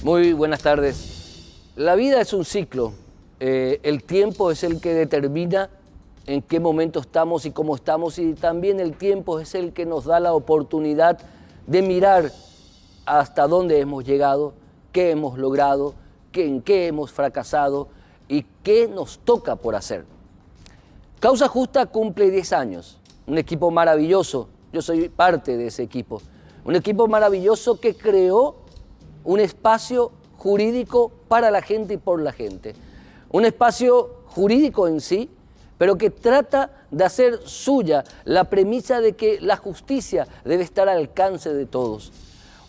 Muy buenas tardes. La vida es un ciclo. El tiempo es el que determina en qué momento estamos y cómo estamos, y también el tiempo es el que nos da la oportunidad de mirar hasta dónde hemos llegado, qué hemos logrado, en qué hemos fracasado y qué nos toca por hacer. Causa Justa cumple 10 años, un equipo maravilloso, yo soy parte de ese equipo, un equipo maravilloso que creó un espacio jurídico para la gente y por la gente, un espacio jurídico en sí, pero que trata de hacer suya la premisa de que la justicia debe estar al alcance de todos.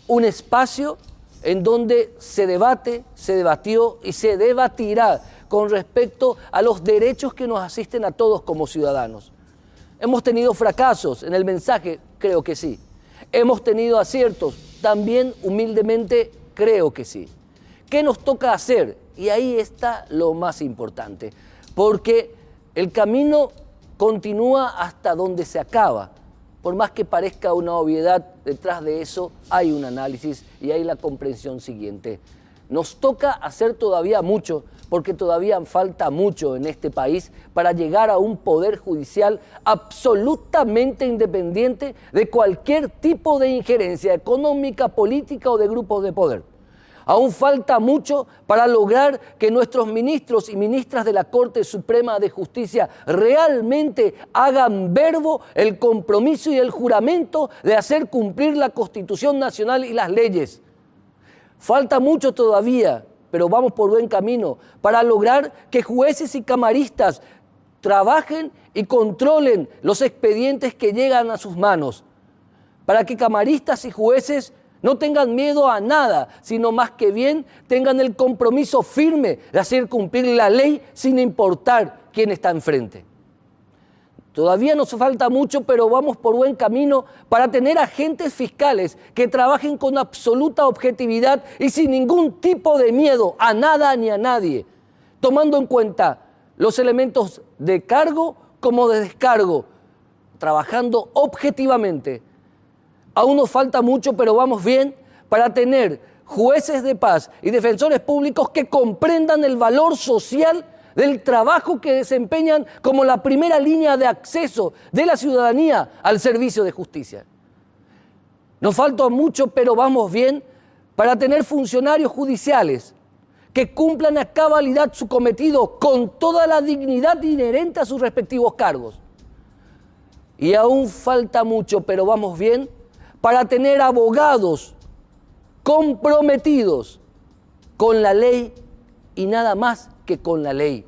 Un espacio en donde se debate, se debatió y se debatirá con respecto a los derechos que nos asisten a todos como ciudadanos. ¿Hemos tenido fracasos en el mensaje? Creo que sí. ¿Hemos tenido aciertos? También humildemente creo que sí. ¿Qué nos toca hacer? Y ahí está lo más importante, porque el camino continúa hasta donde se acaba. Por más que parezca una obviedad, detrás de eso hay un análisis y hay la comprensión siguiente. Nos toca hacer todavía mucho, porque todavía falta mucho en este país para llegar a un poder judicial absolutamente independiente de cualquier tipo de injerencia económica, política o de grupos de poder. Aún falta mucho para lograr que nuestros ministros y ministras de la Corte Suprema de Justicia realmente hagan verbo el compromiso y el juramento de hacer cumplir la Constitución Nacional y las leyes. Falta mucho todavía, pero vamos por buen camino para lograr que jueces y camaristas trabajen y controlen los expedientes que llegan a sus manos, para que camaristas y jueces no tengan miedo a nada, sino más que bien tengan el compromiso firme de hacer cumplir la ley sin importar quién está enfrente. Todavía nos falta mucho, pero vamos por buen camino para tener agentes fiscales que trabajen con absoluta objetividad y sin ningún tipo de miedo a nada ni a nadie, tomando en cuenta los elementos de cargo como de descargo, trabajando objetivamente. Aún nos falta mucho, pero vamos bien para tener jueces de paz y defensores públicos que comprendan el valor social del trabajo que desempeñan como la primera línea de acceso de la ciudadanía al servicio de justicia. Nos falta mucho, pero vamos bien para tener funcionarios judiciales que cumplan a cabalidad su cometido con toda la dignidad inherente a sus respectivos cargos. Y aún falta mucho, pero vamos bien para tener abogados comprometidos con la ley y nada más que con la ley.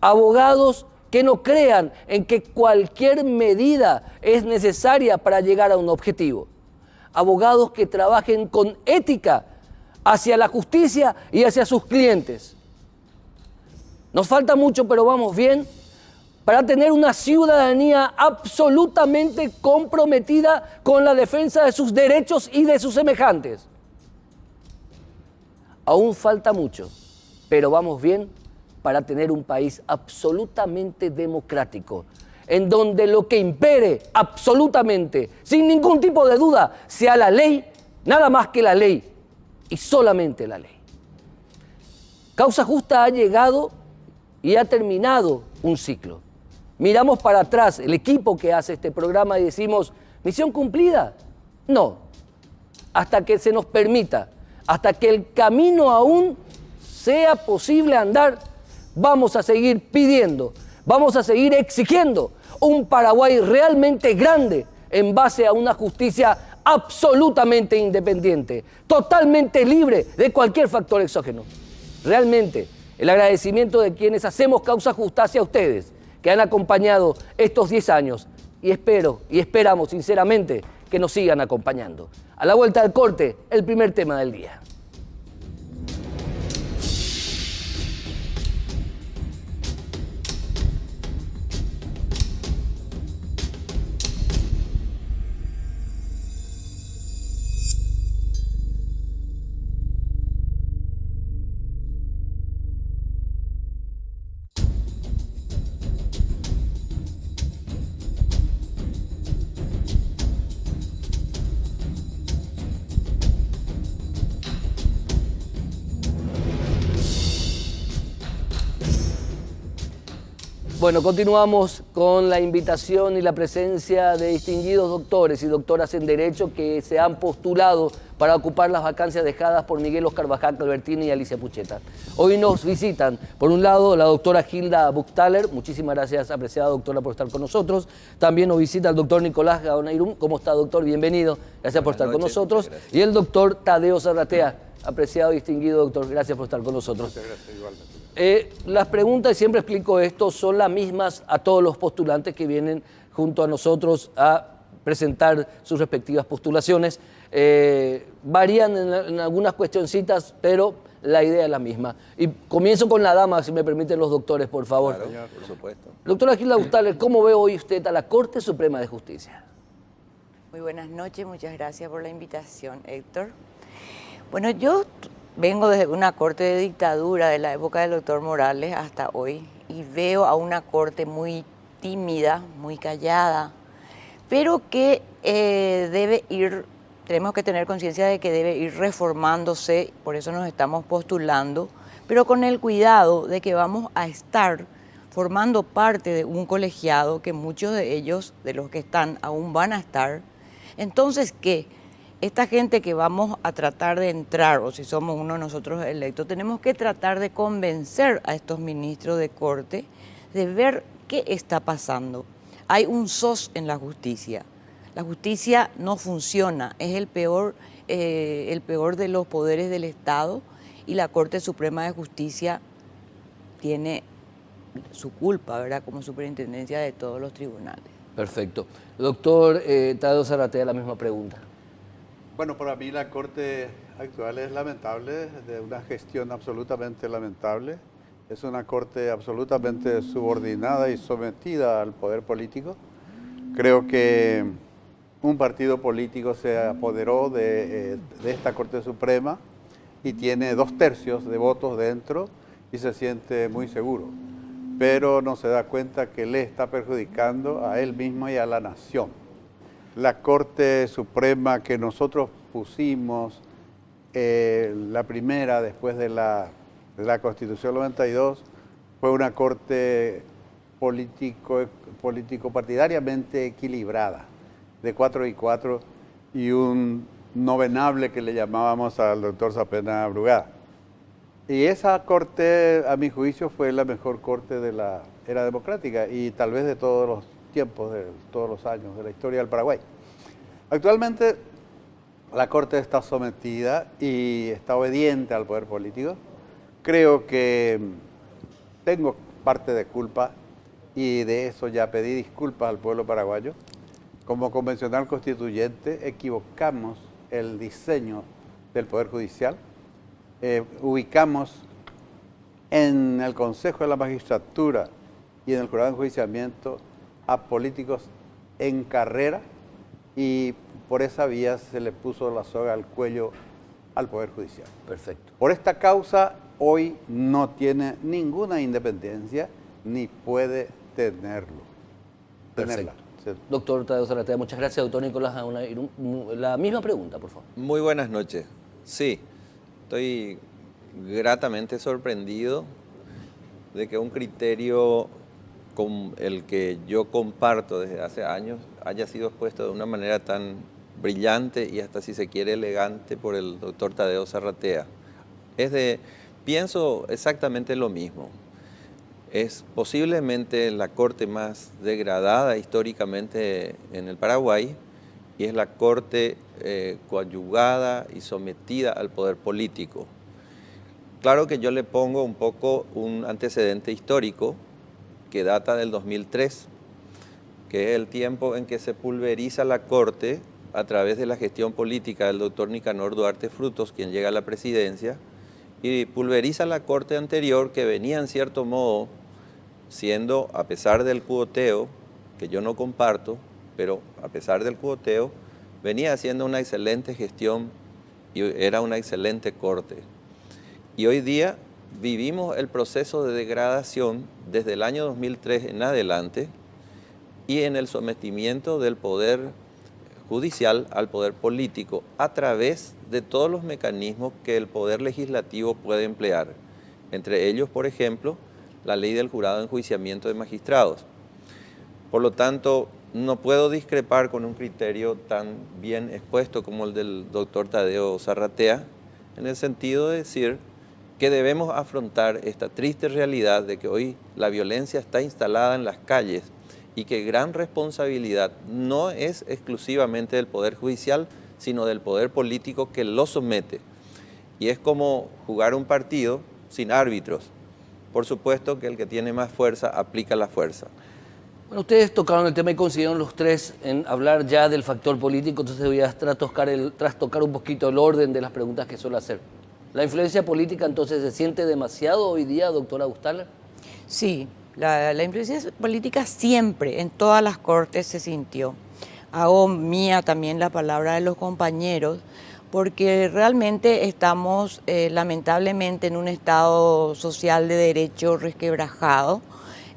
Abogados que no crean en que cualquier medida es necesaria para llegar a un objetivo. Abogados que trabajen con ética hacia la justicia y hacia sus clientes. Nos falta mucho, pero vamos bien para tener una ciudadanía absolutamente comprometida con la defensa de sus derechos y de sus semejantes. Aún falta mucho, pero vamos bien para tener un país absolutamente democrático, en donde lo que impere absolutamente, sin ningún tipo de duda, sea la ley, nada más que la ley y solamente la ley. Causa Justa ha llegado y ha terminado un ciclo. Miramos para atrás, el equipo que hace este programa, y decimos, ¿misión cumplida? No, hasta que se nos permita, hasta que el camino aún sea posible andar, vamos a seguir pidiendo, vamos a seguir exigiendo un Paraguay realmente grande en base a una justicia absolutamente independiente, totalmente libre de cualquier factor exógeno. Realmente, el agradecimiento de quienes hacemos Causa Justa hacia ustedes, que han acompañado estos 10 años, y espero y esperamos sinceramente que nos sigan acompañando. A la vuelta del corte, el primer tema del día. Bueno, continuamos con la invitación y la presencia de distinguidos doctores y doctoras en Derecho que se han postulado para ocupar las vacancias dejadas por Miguel Oscar Baján Albertini y Alicia Pucheta. Hoy nos visitan, por un lado, la doctora Hilda Buchtaler. Muchísimas gracias, apreciada doctora, por estar con nosotros. También nos visita el doctor Nicolás Gaonairum. ¿Cómo está, doctor? Bienvenido. Gracias por estar con nosotros. Y el doctor Tadeo Zarratea. Apreciado y distinguido doctor, gracias por estar con nosotros. Muchas gracias, igualmente. Las preguntas, y siempre explico esto, son las mismas a todos los postulantes que vienen junto a nosotros a presentar sus respectivas postulaciones. Varían en algunas cuestioncitas, pero la idea es la misma. Y comienzo con la dama, si me permiten los doctores, por favor. Claro, señor, por supuesto. Doctora Hilda Buchtaler, ¿cómo ve hoy usted a la Corte Suprema de Justicia? Muy buenas noches, muchas gracias por la invitación, Héctor. Bueno, yo vengo desde una corte de dictadura de la época del doctor Morales hasta hoy y veo a una corte muy tímida, muy callada, pero que tenemos que tener conciencia de que debe ir reformándose, por eso nos estamos postulando, pero con el cuidado de que vamos a estar formando parte de un colegiado que muchos de ellos, de los que están, aún van a estar. Entonces, ¿qué? Esta gente que vamos a tratar de entrar, o si somos uno de nosotros electos, tenemos que tratar de convencer a estos ministros de corte de ver qué está pasando. Hay un SOS en la justicia. La justicia no funciona, es el peor de los poderes del Estado y la Corte Suprema de Justicia tiene su culpa, ¿verdad?, como superintendencia de todos los tribunales. Perfecto. Doctor Tadeo Zarratea, la misma pregunta. Bueno, para mí la Corte actual es lamentable, de una gestión absolutamente lamentable. Es una Corte absolutamente subordinada y sometida al poder político. Creo que un partido político se apoderó de esta Corte Suprema y tiene 2/3 de votos dentro y se siente muy seguro. Pero no se da cuenta que le está perjudicando a él mismo y a la nación. La Corte Suprema que nosotros pusimos, la primera después de la Constitución 92, fue una Corte político-partidariamente equilibrada, de 4 y 4, y un novenable que le llamábamos al doctor Sapena Brugada. Y esa Corte, a mi juicio, fue la mejor Corte de la era democrática y tal vez de todos los tiempos, de todos los años de la historia del Paraguay. Actualmente la Corte está sometida y está obediente al poder político. Creo que tengo parte de culpa y de eso ya pedí disculpas al pueblo paraguayo. Como convencional constituyente equivocamos el diseño del Poder Judicial. Ubicamos en el Consejo de la Magistratura y en el Jurado de Enjuiciamiento a políticos en carrera y por esa vía se le puso la soga al cuello al Poder Judicial. Perfecto. Por esta causa hoy no tiene ninguna independencia ni puede tenerlo. Perfecto. Doctor Tadeo Zarratea, muchas gracias. Doctor Nicolás Gaonairum, la misma pregunta, por favor. Muy buenas noches. Sí, estoy gratamente sorprendido de que un criterio con el que yo comparto desde hace años haya sido expuesto de una manera tan brillante y hasta, si se quiere, elegante por el doctor Tadeo Zarratea. Pienso exactamente lo mismo. Es posiblemente la corte más degradada históricamente en el Paraguay y es la corte coadyuvada y sometida al poder político. Claro que yo le pongo un poco un antecedente histórico que data del 2003, que es el tiempo en que se pulveriza la Corte a través de la gestión política del doctor Nicanor Duarte Frutos, quien llega a la presidencia, y pulveriza la Corte anterior que venía en cierto modo siendo, a pesar del cuoteo, que yo no comparto, pero a pesar del cuoteo, venía haciendo una excelente gestión y era una excelente Corte. Y hoy día vivimos el proceso de degradación desde el año 2003 en adelante y en el sometimiento del poder judicial al poder político a través de todos los mecanismos que el poder legislativo puede emplear. Entre ellos, por ejemplo, la ley del jurado de enjuiciamiento de magistrados. Por lo tanto, no puedo discrepar con un criterio tan bien expuesto como el del doctor Tadeo Zarratea, en el sentido de decir que debemos afrontar esta triste realidad de que hoy la violencia está instalada en las calles y que gran responsabilidad no es exclusivamente del Poder Judicial, sino del Poder Político que lo somete. Y es como jugar un partido sin árbitros. Por supuesto que el que tiene más fuerza aplica la fuerza. Bueno, ustedes tocaron el tema y coincidieron los tres en hablar ya del factor político, entonces voy a trastocar un poquito el orden de las preguntas que suelo hacer. ¿La influencia política entonces se siente demasiado hoy día, doctora Gustala? Sí, la influencia política siempre, en todas las cortes se sintió. Hago mía también la palabra de los compañeros, porque realmente estamos lamentablemente en un estado social de derecho resquebrajado,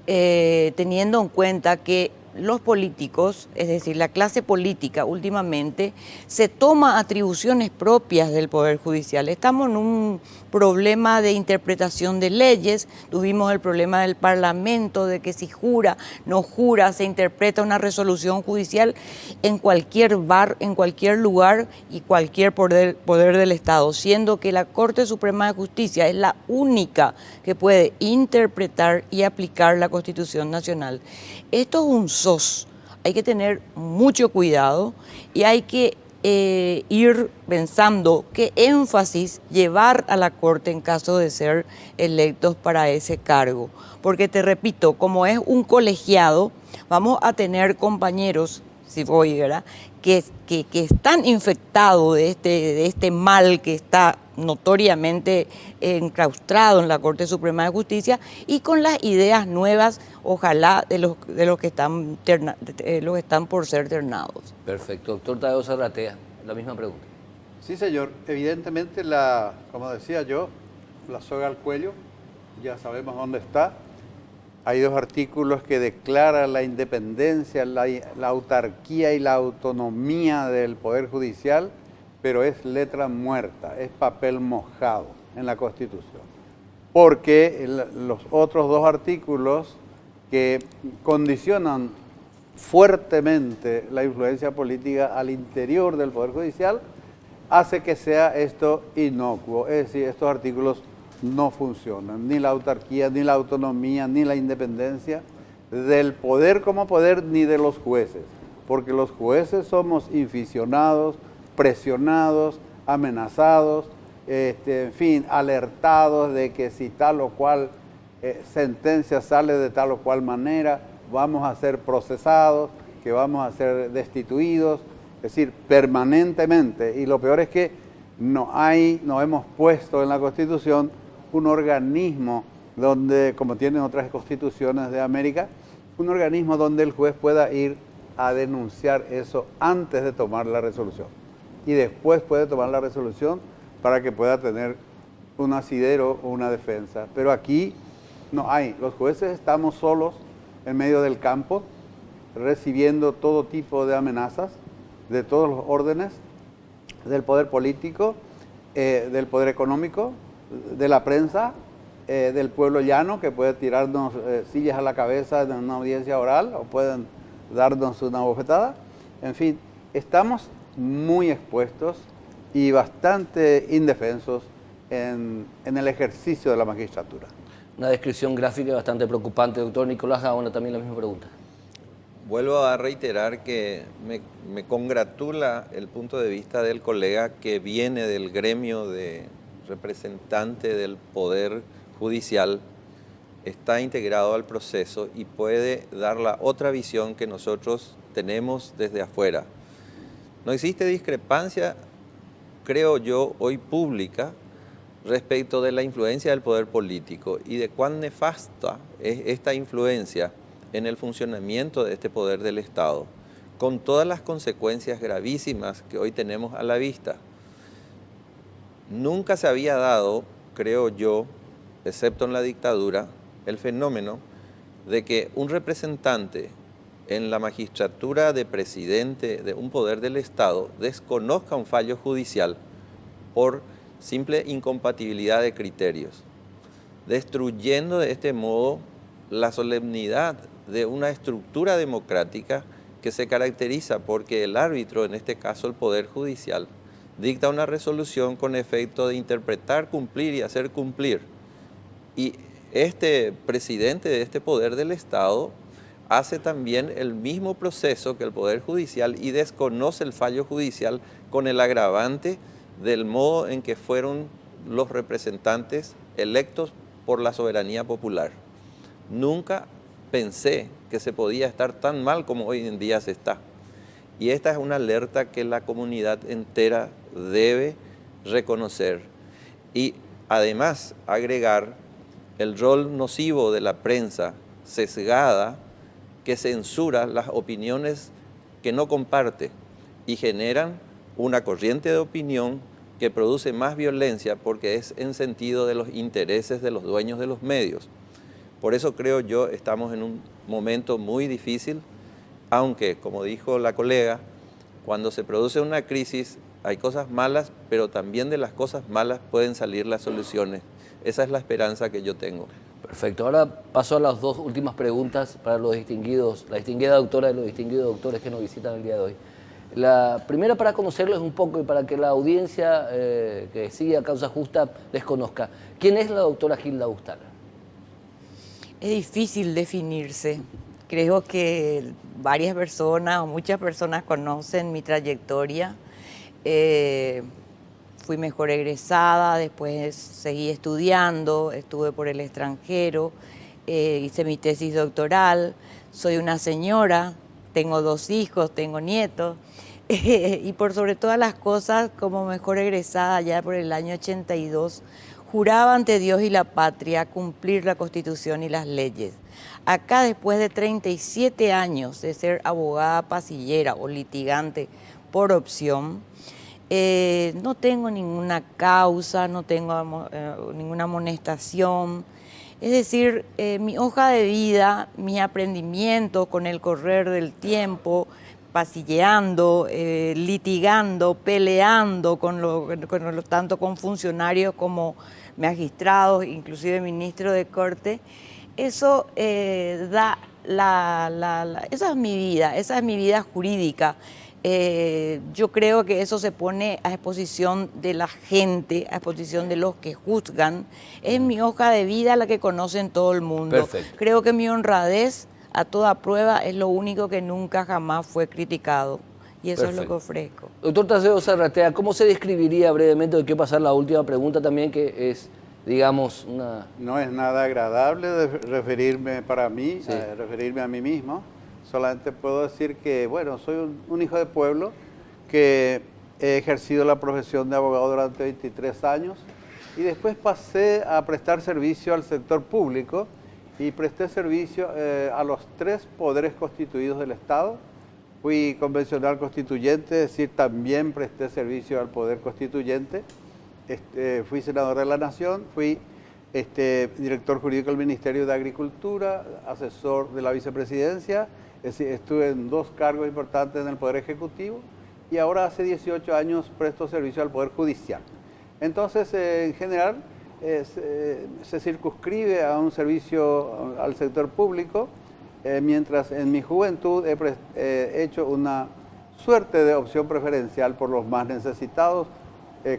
teniendo en cuenta que los políticos, es decir, la clase política últimamente, se toma atribuciones propias del Poder Judicial. Estamos en un problema de interpretación de leyes, tuvimos el problema del Parlamento, de que si jura, no jura, se interpreta una resolución judicial en cualquier bar, en cualquier lugar y cualquier poder del Estado, siendo que la Corte Suprema de Justicia es la única que puede interpretar y aplicar la Constitución Nacional. Esto es un SOS, hay que tener mucho cuidado y hay que ir pensando qué énfasis llevar a la Corte en caso de ser electos para ese cargo. Porque te repito, como es un colegiado, vamos a tener compañeros, si voy, ¿verdad?, que están infectados de este mal que está notoriamente enclaustrado en la Corte Suprema de Justicia y con las ideas nuevas, ojalá, de los que están por ser ternados. Perfecto. Doctor Tadeo Zarratea, la misma pregunta. Sí, señor. Evidentemente, como decía yo, la soga al cuello, ya sabemos dónde está. Hay dos artículos que declaran la independencia, la autarquía y la autonomía del Poder Judicial, pero es letra muerta, es papel mojado en la Constitución. Porque los otros dos artículos que condicionan fuertemente la influencia política al interior del Poder Judicial hace que sea esto inocuo, es decir, estos artículos no funcionan, ni la autarquía, ni la autonomía, ni la independencia del poder como poder, ni de los jueces, porque los jueces somos inficionados, presionados, amenazados, en fin, alertados de que si tal o cual sentencia sale de tal o cual manera, vamos a ser procesados, que vamos a ser destituidos, es decir, permanentemente. Y lo peor es que no hemos puesto en la Constitución un organismo donde, como tienen otras constituciones de América, un organismo donde el juez pueda ir a denunciar eso antes de tomar la resolución. Y después puede tomar la resolución para que pueda tener un asidero o una defensa. Pero aquí no hay. Los jueces estamos solos en medio del campo, recibiendo todo tipo de amenazas de todos los órdenes, del poder político, del poder económico, de la prensa, del pueblo llano, que puede tirarnos sillas a la cabeza en una audiencia oral o pueden darnos una bofetada. En fin, estamos muy expuestos y bastante indefensos en el ejercicio de la magistratura. Una descripción gráfica bastante preocupante. Doctor Nicolás Gaona, también la misma pregunta. Vuelvo a reiterar que me congratula el punto de vista del colega que viene del gremio de representante del Poder Judicial, está integrado al proceso y puede dar la otra visión que nosotros tenemos desde afuera. No existe discrepancia, creo yo, hoy pública respecto de la influencia del poder político y de cuán nefasta es esta influencia en el funcionamiento de este poder del Estado, con todas las consecuencias gravísimas que hoy tenemos a la vista. Nunca se había dado, creo yo, excepto en la dictadura, el fenómeno de que un representante en la magistratura de presidente de un poder del Estado desconozca un fallo judicial por simple incompatibilidad de criterios. destruyendo de este modo la solemnidad de una estructura democrática que se caracteriza porque el árbitro, en este caso el Poder Judicial, dicta una resolución con efecto de interpretar, cumplir y hacer cumplir. Y este presidente de este poder del Estado hace también el mismo proceso que el Poder Judicial y desconoce el fallo judicial con el agravante del modo en que fueron los representantes electos por la soberanía popular. Nunca pensé que se podía estar tan mal como hoy en día se está. Y esta es una alerta que la comunidad entera debe reconocer. Y además agregar el rol nocivo de la prensa sesgada que censura las opiniones que no comparte y generan una corriente de opinión que produce más violencia porque es en sentido de los intereses de los dueños de los medios. Por eso creo yo estamos en un momento muy difícil, aunque, como dijo la colega, cuando se produce una crisis hay cosas malas, pero también de las cosas malas pueden salir las soluciones. Esa es la esperanza que yo tengo. Perfecto. Ahora paso a las dos últimas preguntas para los distinguidos, la distinguida doctora y los distinguidos doctores que nos visitan el día de hoy. La primera para conocerlos un poco y para que la audiencia que sigue a Causa Justa les conozca. ¿Quién es la doctora Gilda Ustala? Es difícil definirse. Creo que varias personas o muchas personas conocen mi trayectoria. Fui mejor egresada, después seguí estudiando, estuve por el extranjero, hice mi tesis doctoral, soy una señora, tengo 2 hijos, tengo nietos, y por sobre todas las cosas, como mejor egresada ya por el año 82, juraba ante Dios y la patria cumplir la Constitución y las leyes. Acá, después de 37 años de ser abogada pasillera o litigante por opción, no tengo ninguna causa, no tengo ninguna amonestación. Es decir, mi hoja de vida, mi aprendimiento con el correr del tiempo, pasilleando, litigando, peleando tanto con funcionarios como magistrados, inclusive ministros de corte, eso esa es mi vida jurídica. Yo creo que eso se pone a exposición de la gente, a exposición de los que juzgan. Es mi hoja de vida la que conocen todo el mundo. Perfecto. Creo que mi honradez a toda prueba es lo único que nunca jamás fue criticado. Y eso Perfecto. es lo que ofrezco. Doctor Taseo Zarratea, ¿cómo se describiría brevemente, de qué pasar la última pregunta también, que es, digamos, una... No es nada agradable de referirme para mí, Sí. referirme a mí mismo. Solamente puedo decir que, bueno, soy un hijo de pueblo que he ejercido la profesión de abogado durante 23 años y después pasé a prestar servicio al sector público y presté servicio a los 3 poderes constituidos del Estado. Fui convencional constituyente, es decir, también presté servicio al poder constituyente. Fui senador de la Nación, fui director jurídico del Ministerio de Agricultura, asesor de la vicepresidencia. Es decir, estuve en 2 cargos importantes en el Poder Ejecutivo y ahora hace 18 años presto servicio al Poder Judicial. Entonces, en general, se circunscribe a un servicio al sector público, mientras en mi juventud he hecho una suerte de opción preferencial por los más necesitados,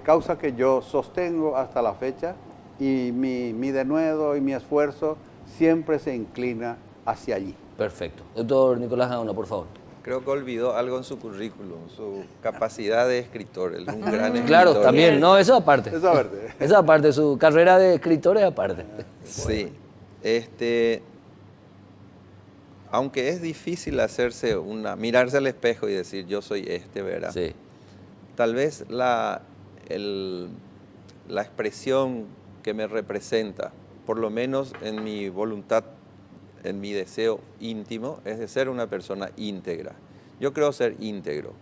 causa que yo sostengo hasta la fecha y mi denuedo y mi esfuerzo siempre se inclina hacia allí. Perfecto. Doctor Nicolás Gaona, por favor. Creo que olvidó algo en su currículum, su capacidad de escritor. Él es un gran escritor. Claro, también, no, eso aparte. Eso aparte. Eso aparte, su carrera de escritor es aparte. Sí. Aunque es difícil mirarse al espejo y decir yo soy ¿verdad? Sí. Tal vez la expresión que me representa, por lo menos en mi voluntad, en mi deseo íntimo, es de ser una persona íntegra. Yo creo ser íntegro.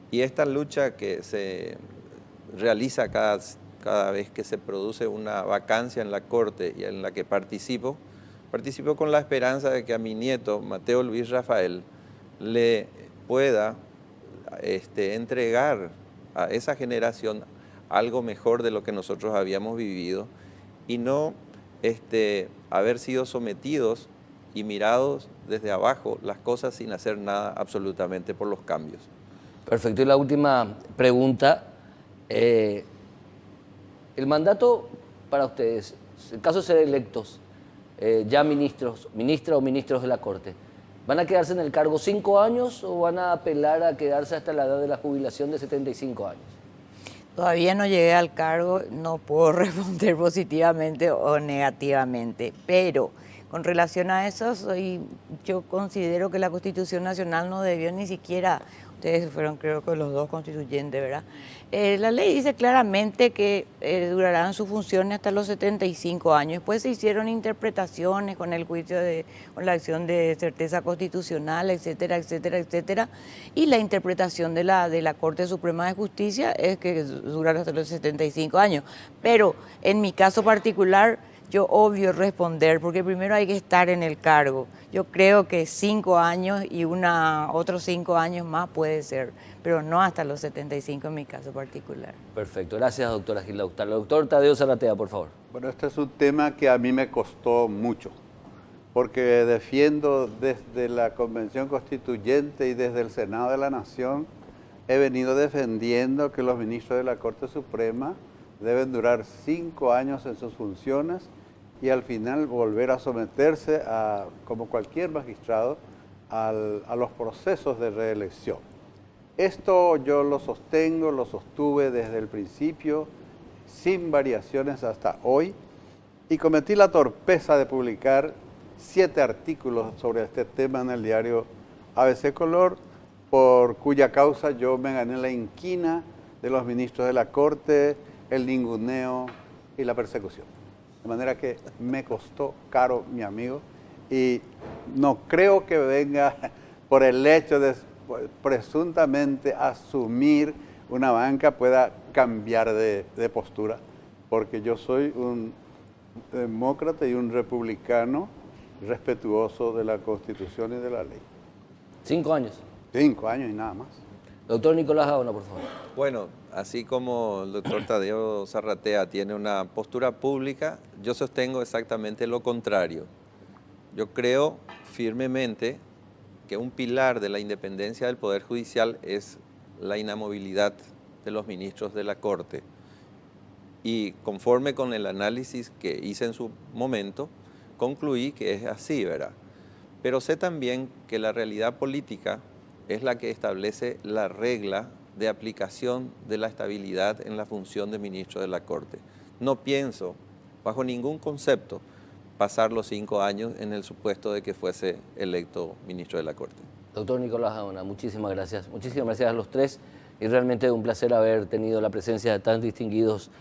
Y esta lucha que se realiza cada vez que se produce una vacancia en la Corte y en la que participo con la esperanza de que a mi nieto, Mateo Luis Rafael, le pueda entregar a esa generación algo mejor de lo que nosotros habíamos vivido y no haber sido sometidos y mirados desde abajo las cosas sin hacer nada absolutamente por los cambios. Perfecto. Y la última pregunta. El mandato para ustedes, en caso de ser electos, ya ministros, ministras o ministros de la Corte, ¿van a quedarse en el cargo 5 años o van a apelar a quedarse hasta la edad de la jubilación de 75 años? Todavía no llegué al cargo, no puedo responder positivamente o negativamente, pero con relación a eso, yo considero que la Constitución Nacional no debió ni siquiera, ustedes fueron creo que los dos constituyentes, ¿verdad? La ley dice claramente que durarán sus funciones hasta los 75 años. Después se hicieron interpretaciones con el juicio con la acción de certeza constitucional, etcétera, etcétera, etcétera. Y la interpretación de la Corte Suprema de Justicia es que durará hasta los 75 años. Pero en mi caso particular, yo obvio responder, porque primero hay que estar en el cargo. Yo creo que 5 años y otros 5 años más puede ser, pero no hasta los 75 en mi caso particular. Perfecto. Gracias, doctora Gilda Ustala. Doctor Tadeo Zarratea, por favor. Bueno, este es un tema que a mí me costó mucho, porque defiendo desde la Convención Constituyente y desde el Senado de la Nación, he venido defendiendo que los ministros de la Corte Suprema deben durar 5 años en sus funciones y al final volver a someterse, como cualquier magistrado, a los procesos de reelección. Esto yo lo sostengo, lo sostuve desde el principio, sin variaciones hasta hoy, y cometí la torpeza de publicar 7 artículos sobre este tema en el diario ABC Color, por cuya causa yo me gané la inquina de los ministros de la Corte, el ninguneo y la persecución. De manera que me costó caro, mi amigo, y no creo que venga por el hecho de presuntamente asumir una banca pueda cambiar de postura, porque yo soy un demócrata y un republicano respetuoso de la Constitución y de la ley. 5 años. 5 años y nada más. Doctor Nicolás Gaona, por favor. Bueno, así como el doctor Tadeo Zarratea tiene una postura pública, yo sostengo exactamente lo contrario. Yo creo firmemente que un pilar de la independencia del Poder Judicial es la inamovilidad de los ministros de la Corte. Y conforme con el análisis que hice en su momento, concluí que es así, ¿verdad? Pero sé también que la realidad política es la que establece la regla de aplicación de la estabilidad en la función de ministro de la Corte. No pienso, bajo ningún concepto, pasar los 5 años en el supuesto de que fuese electo ministro de la Corte. Doctor Nicolás Gaona, muchísimas gracias. Muchísimas gracias a los tres y realmente un placer haber tenido la presencia de tan distinguidos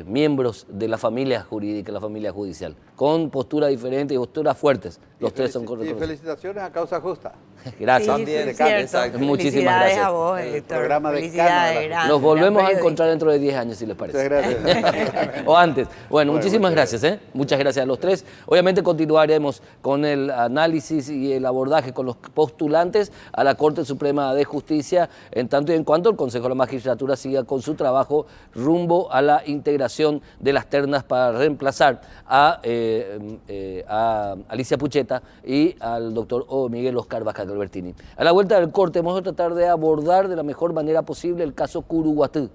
miembros de la familia jurídica, la familia judicial, con posturas diferentes y posturas fuertes. Los tres son Y felicitaciones a Causa Justa. Gracias. Sí, También, es cierto. exacto. Muchísimas Felicidades gracias. a vos, El Héctor. programa de Felicidades, Cana, grande, Nos volvemos a gran encontrar dentro de 10 años, si les parece. Muchas gracias. O antes. Bueno, Bueno, muchísimas muchas gracias. Muchas gracias a los tres. Obviamente continuaremos con el análisis y el abordaje con los postulantes a la Corte Suprema de Justicia, en tanto y en cuanto el Consejo de la Magistratura siga con su trabajo rumbo a la integración de las ternas para reemplazar a Alicia Pucheta y al doctor Miguel Oscar Vázquez Albertini. A la vuelta del corte vamos a tratar de abordar de la mejor manera posible el caso Curuguatú.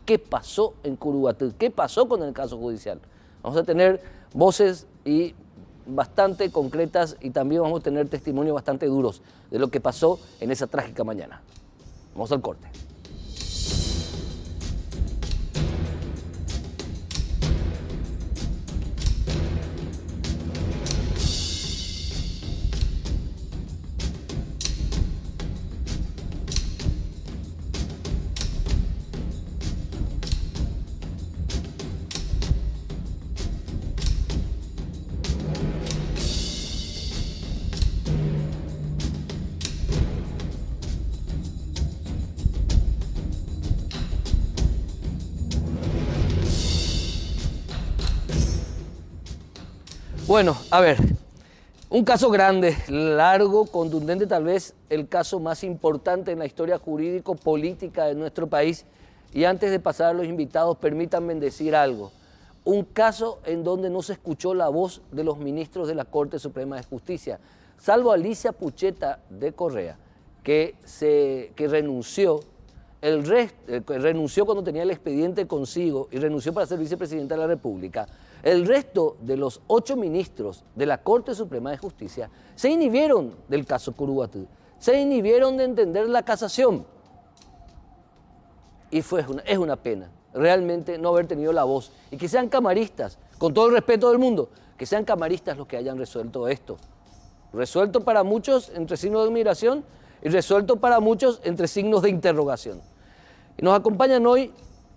¿Qué pasó en Curuguatú? ¿Qué pasó con el caso judicial? Vamos a tener voces y bastante concretas y también vamos a tener testimonios bastante duros de lo que pasó en esa trágica mañana. Vamos al corte. Bueno, a ver, un caso grande, largo, contundente, tal vez el caso más importante en la historia jurídico-política de nuestro país. Y antes de pasar a los invitados, permítanme decir algo. un caso en donde no se escuchó la voz de los ministros de la Corte Suprema de Justicia, salvo Alicia Pucheta de Correa, que renunció, renunció cuando tenía el expediente consigo y renunció para ser vicepresidenta de la República. El resto de los 8 ministros de la Corte Suprema de Justicia se inhibieron del caso Curuguatú, se inhibieron de entender la casación. Y es una pena realmente no haber tenido la voz. Y que sean camaristas, con todo el respeto del mundo, que sean camaristas los que hayan resuelto esto. Resuelto para muchos entre signos de admiración y resuelto para muchos entre signos de interrogación. Y nos acompañan hoy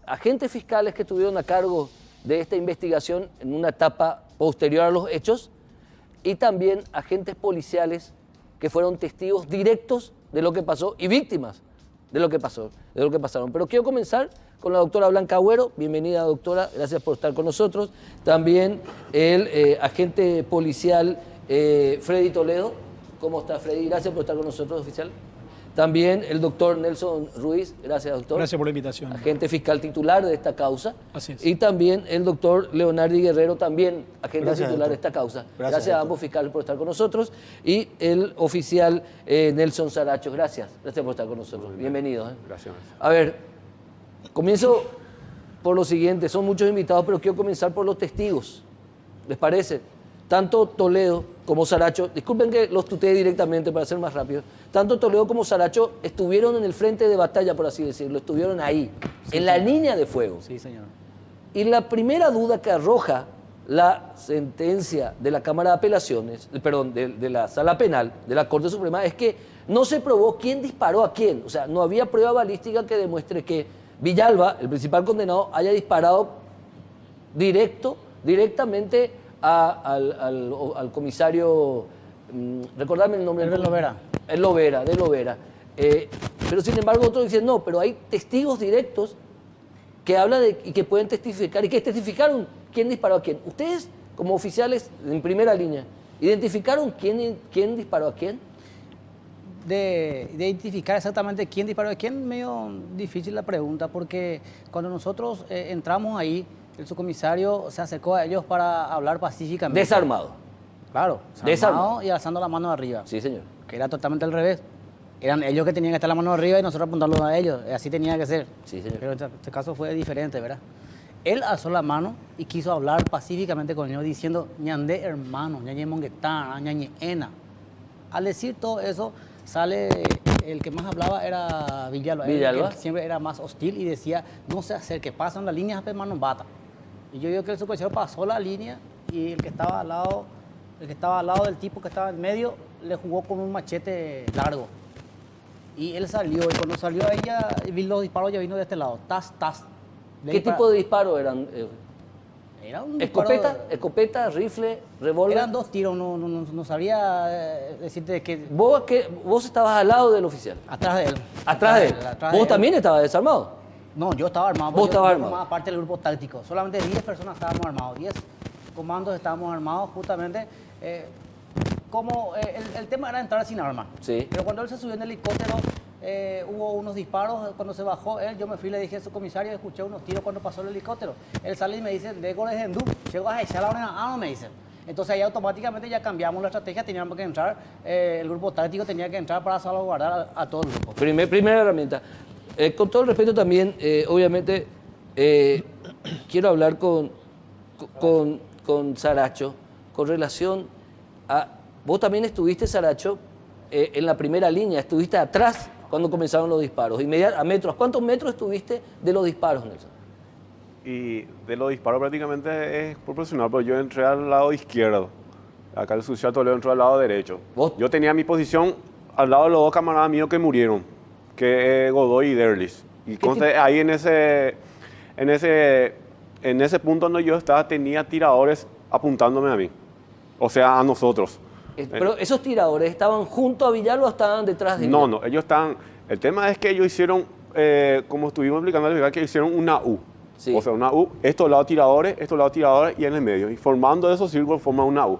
agentes fiscales que estuvieron a cargo de esta investigación en una etapa posterior a los hechos y también agentes policiales que fueron testigos directos de lo que pasó y víctimas de lo que pasaron. Pero quiero comenzar con la doctora Blanca Agüero. Bienvenida, doctora, gracias por estar con nosotros. También el agente policial Freddy Toledo. ¿Cómo está, Freddy? Gracias por estar con nosotros, oficial. También el doctor Nelson Ruiz. Gracias, doctor. Gracias por la invitación. Agente fiscal titular de esta causa. Así es. Y también el doctor Leonardi Guerrero, también agente Gracias, titular doctor. de esta causa. Gracias, a doctor. ambos fiscales por estar con nosotros. Y el oficial Nelson Saracho. Gracias por estar con nosotros. Bienvenidos. Gracias. A ver, comienzo por lo siguiente. Son muchos invitados, pero quiero comenzar por los testigos. ¿Les parece? Tanto Toledo como Saracho, disculpen que los tuteé directamente para ser más rápido, tanto Toledo como Saracho estuvieron en el frente de batalla, por así decirlo, estuvieron ahí, Sí, en la señor. línea de fuego. Sí, señor. Y la primera duda que arroja la sentencia de la Cámara de Apelaciones, perdón, de la Sala Penal de la Corte Suprema es que no se probó quién disparó a quién. O sea, no había prueba balística que demuestre que Villalba, el principal condenado, haya disparado directamente al comisario, recordarme el nombre. El Lovera. El Lovera, de Lovera. Pero sin embargo otros dicen no, pero hay testigos directos que hablan y que pueden testificar y que testificaron quién disparó a quién. Ustedes, como oficiales en primera línea, ¿identificaron quién disparó a quién? De identificar exactamente quién disparó a quién, medio difícil la pregunta, porque cuando nosotros entramos ahí, el subcomisario se acercó a ellos para hablar pacíficamente. Desarmado. Claro, desarmado y alzando la mano arriba. Sí, señor. Que era totalmente al revés. Eran ellos que tenían que estar la mano arriba y nosotros apuntarlos a ellos. Así tenía que ser. Sí, señor. Pero este caso fue diferente, ¿verdad? Él alzó la mano y quiso hablar pacíficamente con ellos diciendo, ñandé hermano, ñañe monguetana, ñañe ena. Al decir todo eso, sale, el que más hablaba era Villalba. Villalba. Él siempre era más hostil y decía, no se acerque, pasan las líneas, hermano, bata. Y yo digo que el subcomisario pasó la línea y el que estaba al lado del tipo que estaba en medio, le jugó con un machete largo. Y él salió, y cuando salió ella, vi los disparos, ya vino de este lado, tas. ¿Qué tipo de disparos eran? Era un disparo- ¿Escopeta, rifle, revólver? Eran 2 tiros, no sabría decirte que ¿Vos estabas al lado del oficial? atrás de él. ¿Atrás de él? atrás de ¿Vos él. también estabas desarmado? No, yo estaba armado. Vos estabas yo armado. formaba parte del grupo táctico. Solamente 10 personas estábamos armados. 10 comandos estábamos armados justamente. El tema era entrar sin arma. Sí. Pero cuando él se subió en el helicóptero, hubo unos disparos. Cuando se bajó él, yo me fui y le dije a su comisario, escuché unos tiros cuando pasó el helicóptero. Él sale y me dice, de goles en du, llego a echar la hora, no me dice. Entonces ahí automáticamente ya cambiamos la estrategia, teníamos que entrar, el grupo táctico tenía que entrar para salvaguardar a todo el grupo. Primera herramienta. Con todo el respeto también, obviamente, quiero hablar con Saracho con relación a... Vos también estuviste, Saracho, en la primera línea, estuviste atrás cuando comenzaron los disparos, a metros. ¿Cuántos metros estuviste de los disparos, Nelson? Y de los disparos prácticamente es proporcional, pero yo entré al lado izquierdo. Acá el sucio Toledo entró al lado derecho. ¿Vos? Yo tenía mi posición al lado de los 2 camaradas míos que murieron, que es Godoy y Derlis. Y conste, ahí en ese punto donde yo estaba tenía tiradores apuntándome a mí. O sea, a nosotros. Pero esos tiradores, ¿estaban junto a Villalba o estaban detrás de No, Villalba? no, ellos están... El tema es que ellos hicieron, como estuvimos explicando, que hicieron una U. Sí. O sea, una U, estos lados tiradores y en el medio. Y formando esos círculos forman una U.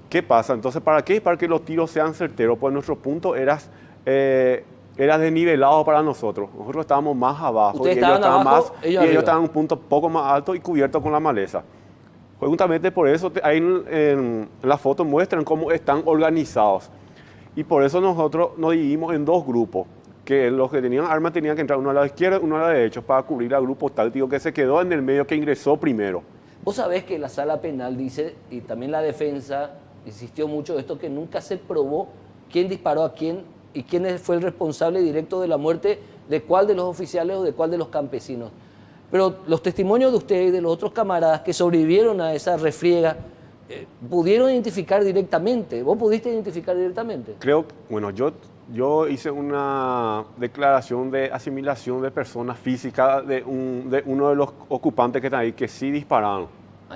¿Qué pasa? Entonces, ¿para qué? Para que los tiros sean certeros. Pues nuestro punto era era desnivelado para nosotros. Nosotros estábamos más abajo Ustedes y ellos estaban estaban abajo, más, ellos y arriba. ellos estaban en un punto poco más alto y cubierto con la maleza. Pues justamente por eso ahí en la foto muestran cómo están organizados. Y por eso nosotros nos dividimos en dos grupos, que los que tenían armas tenían que entrar uno al lado izquierdo y uno al lado derecho para cubrir al grupo táctico que se quedó en el medio, que ingresó primero. Vos sabés que la sala penal dice, y también la defensa insistió mucho de esto, que nunca se probó quién disparó a quién y quién fue el responsable directo de la muerte de cuál de los oficiales o de cuál de los campesinos. Pero los testimonios de ustedes y de los otros camaradas que sobrevivieron a esa refriega, ¿pudieron identificar directamente? ¿Vos pudiste identificar directamente? Creo, bueno, yo hice una declaración de asimilación de personas físicas de uno de los ocupantes que están ahí, que sí dispararon.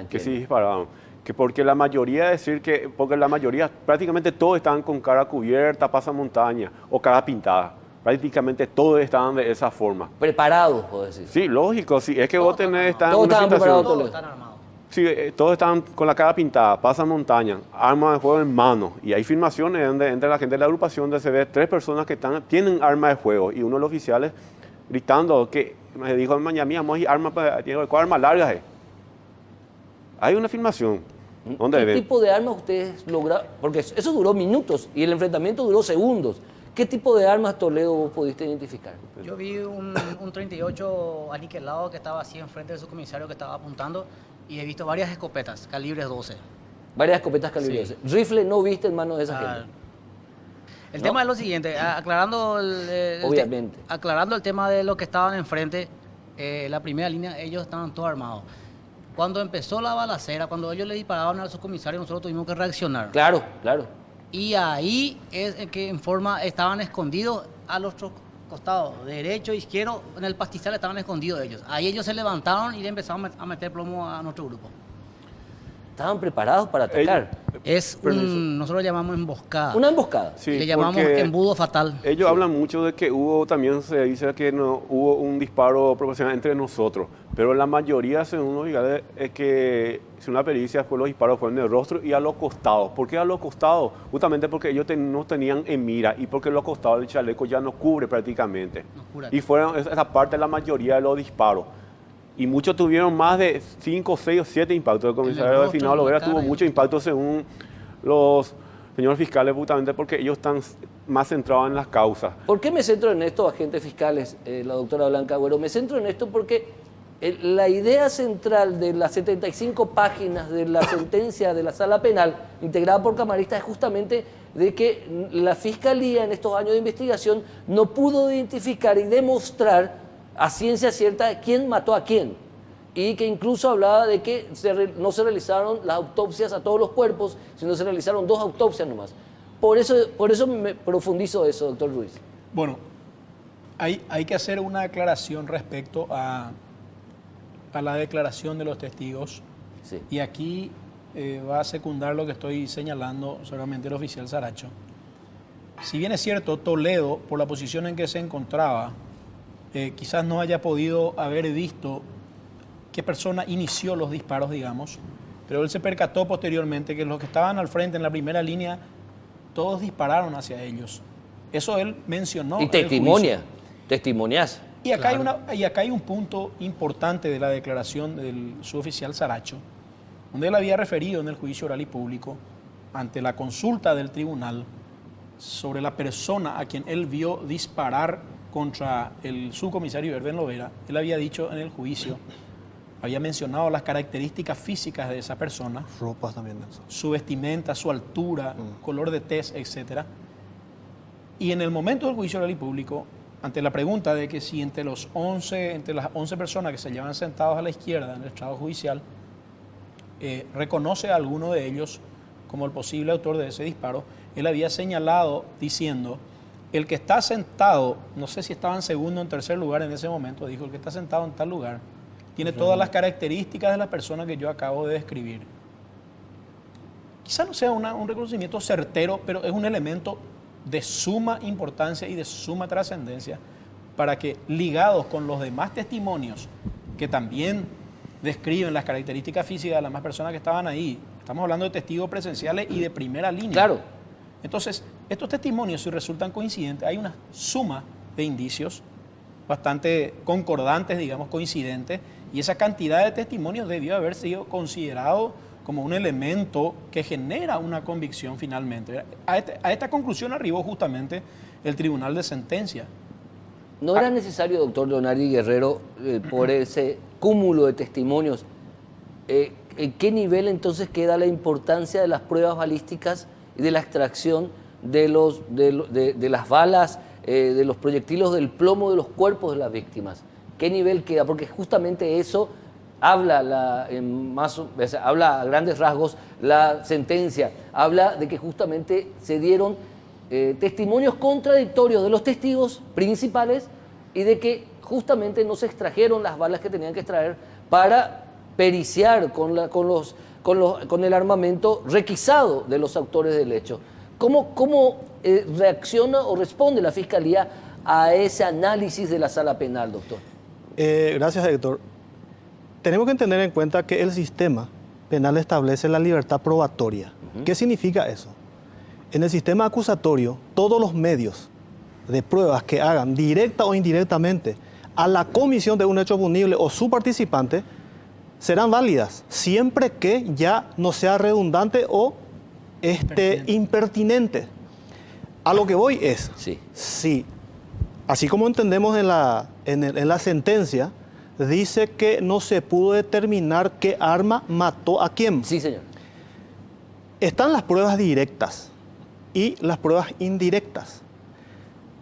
Que sí dispararon. Que porque la mayoría, porque la mayoría, prácticamente todos estaban con cara cubierta, pasamontaña o cara pintada. Prácticamente todos estaban de esa forma. Preparados, puedo decir. Sí, lógico, sí. Es que vos tenés, estás en Todos una estaban situación... preparados, Todos Toledo. están armados. Sí, todos estaban con la cara pintada, pasamontaña, armas de fuego en mano. Y hay filmaciones entre la gente de la agrupación donde se ve 3 personas que tienen armas de fuego. Y uno de los oficiales gritando que me dijo, mañana mía, vamos a ir armas largas. Hay una filmación. ¿Dónde ¿Qué ven? tipo de armas ustedes lograron? Porque eso duró minutos y el enfrentamiento duró segundos. ¿Qué tipo de armas, Toledo, vos pudiste identificar? Yo vi un 38 aniquilado que estaba así enfrente de su comisario que estaba apuntando y he visto varias escopetas, calibres 12. Varias escopetas calibre 12. Rifle no viste en manos de esa Ah, gente. El ¿No? tema es lo siguiente, aclarando Obviamente. aclarando el tema de los que estaban enfrente, la primera línea, ellos estaban todos armados. Cuando empezó la balacera, cuando ellos le disparaban a su comisario, nosotros tuvimos que reaccionar. Claro, claro. Y ahí es en que en forma estaban escondidos a los otros costados, derecho, izquierdo, en el pastizal estaban escondidos ellos. Ahí ellos se levantaron y le empezaron a meter plomo a nuestro grupo. Estaban preparados para atacar. Nosotros le llamamos emboscada. Una emboscada. Sí, le llamamos porque embudo fatal. Ellos hablan mucho de que también se dice que no hubo un disparo proporcional entre nosotros, pero la mayoría, según los fiscales, es que si una pericia fue los disparos fueron en el rostro y a los costados. ¿Por qué a los costados? Justamente porque ellos nos tenían en mira y porque los costados del chaleco ya nos cubre prácticamente. Nos cura. Y fueron esa parte la mayoría de los disparos. Y muchos tuvieron más de 5, 6 o 7 impactos. El comisario de rostro, Finado en la Lovera cara tuvo y- muchos impactos según los señores fiscales, justamente porque ellos están más centrados en las causas. ¿Por qué me centro en esto, agentes fiscales, la doctora Blanca Agüero? Me centro en esto porque la idea central de las 75 páginas de la sentencia de la sala penal, integrada por camaristas, es justamente de que la Fiscalía en estos años de investigación no pudo identificar y demostrar a ciencia cierta quién mató a quién. Y que incluso hablaba de que no se realizaron las autopsias a todos los cuerpos, sino se realizaron 2 autopsias nomás. Por eso me profundizo eso, doctor Ruiz. Bueno, hay que hacer una aclaración respecto a la declaración de los testigos. Sí. Y aquí va a secundar lo que estoy señalando solamente el oficial Saracho. Si bien es cierto, Toledo, por la posición en que se encontraba, quizás no haya podido haber visto qué persona inició los disparos, digamos, pero él se percató posteriormente que los que estaban al frente en la primera línea, todos dispararon hacia ellos. Eso él mencionó. Y en el testimonia, juicio. testimonias. Y acá, y acá hay un punto importante de la declaración del suboficial Saracho, donde él había referido en el juicio oral y público, ante la consulta del tribunal, sobre la persona a quien él vio disparar contra el subcomisario Herben Lovera. Él había dicho en el juicio, había mencionado las características físicas de esa persona, Ropas también. su vestimenta, su altura, color de tez, etc. Y en el momento del juicio oral y público, ante la pregunta de que si entre las 11 personas que se llevan sentados a la izquierda en el estrado judicial, reconoce a alguno de ellos como el posible autor de ese disparo, él había señalado diciendo, el que está sentado, no sé si estaba en segundo o en tercer lugar en ese momento, dijo, el que está sentado en tal lugar, tiene todas las características de la persona que yo acabo de describir. Quizá no sea un reconocimiento certero, pero es un elemento de suma importancia y de suma trascendencia para que, ligados con los demás testimonios que también describen las características físicas de las demás personas que estaban ahí, estamos hablando de testigos presenciales y de primera línea. Claro. Entonces, estos testimonios, si resultan coincidentes, hay una suma de indicios bastante concordantes, digamos, coincidentes, y esa cantidad de testimonios debió haber sido considerado como un elemento que genera una convicción finalmente. A esta conclusión arribó justamente el Tribunal de Sentencia. ¿No era necesario, doctor Leonardi Guerrero, por ese cúmulo de testimonios, en qué nivel entonces queda la importancia de las pruebas balísticas y de la extracción de las balas, de los proyectiles del plomo de los cuerpos de las víctimas? ¿Qué nivel queda? Porque justamente eso habla, habla a grandes rasgos la sentencia, habla de que justamente se dieron testimonios contradictorios de los testigos principales y de que justamente no se extrajeron las balas que tenían que extraer para periciar con el armamento requisado de los autores del hecho. ¿Cómo reacciona o responde la Fiscalía a ese análisis de la sala penal, doctor? Gracias, Héctor. Tenemos que tener en cuenta que el sistema penal establece la libertad probatoria. ¿Qué significa eso? En el sistema acusatorio, todos los medios de pruebas que hagan directa o indirectamente a la comisión de un hecho punible o su participante serán válidas, siempre que ya no sea redundante o impertinente. A lo que voy es, sí, así como entendemos en la sentencia, dice que no se pudo determinar qué arma mató a quién. Sí, señor. Están las pruebas directas y las pruebas indirectas.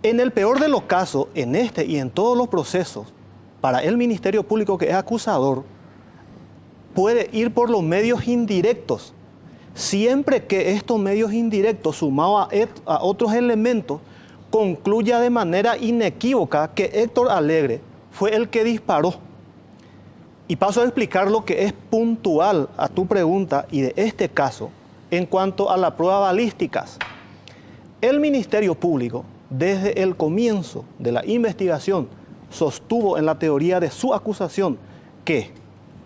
En el peor de los casos, en este y en todos los procesos, para el Ministerio Público que es acusador, puede ir por los medios indirectos, siempre que estos medios indirectos, sumados a otros elementos, concluya de manera inequívoca que Héctor Alegre fue el que disparó. Y paso a explicar lo que es puntual a tu pregunta y de este caso en cuanto a las pruebas balísticas. El Ministerio Público, desde el comienzo de la investigación, sostuvo en la teoría de su acusación que